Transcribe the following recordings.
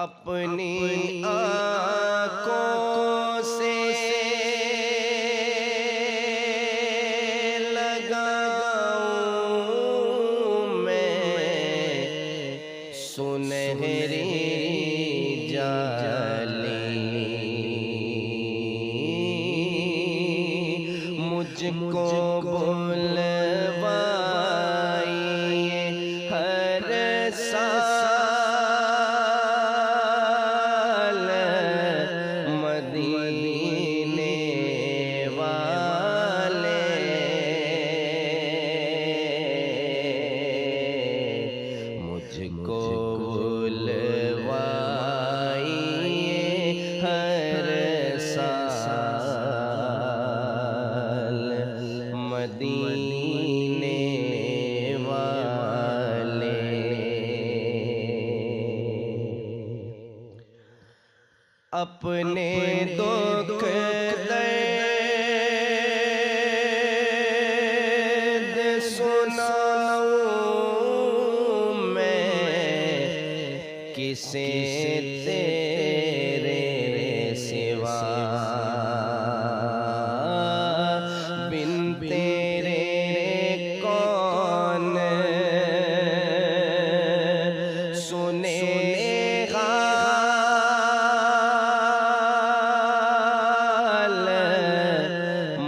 اپنی آنکھوں سے لگاؤں میں سنہری جالی، مجھ کو بلوائیے ہر سال مدینے والے، مجھ کو بلوائیے ہر سال مدینے والے۔ اپنے دکھ درد سناؤں میں کسے تیرے سوا، بن تیرے کون سنے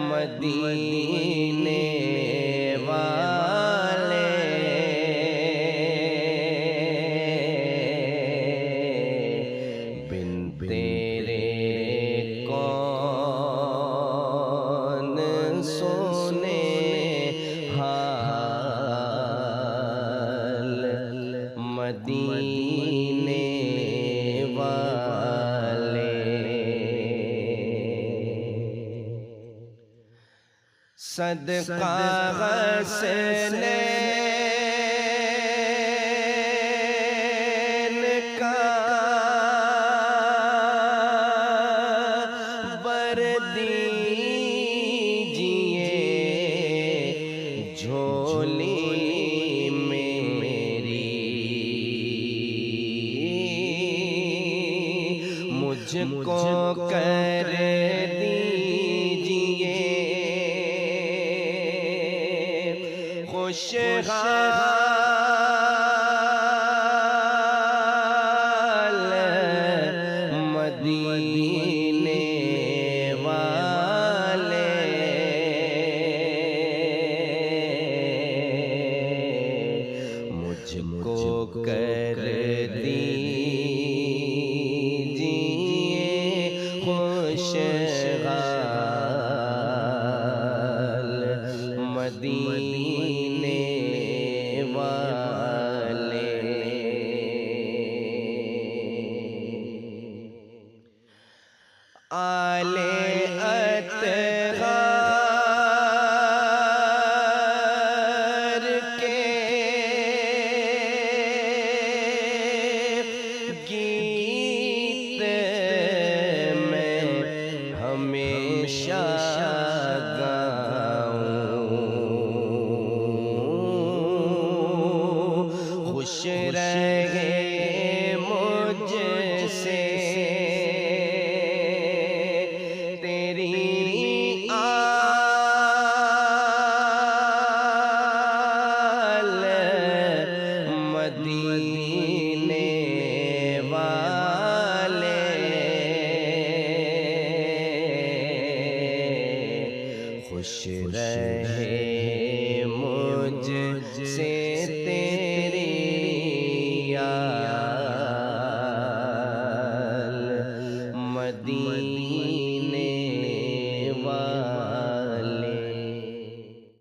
مدینے والے، بن تیرے کون سنے حال مدینے والے۔ صدقہ حسنین کا بر دیجئے جھولی میں میری، مجھ کو کر دیجئے خوشحال مدینے والے، مجھ کو کر دیجئے خوشحال مدینے والے۔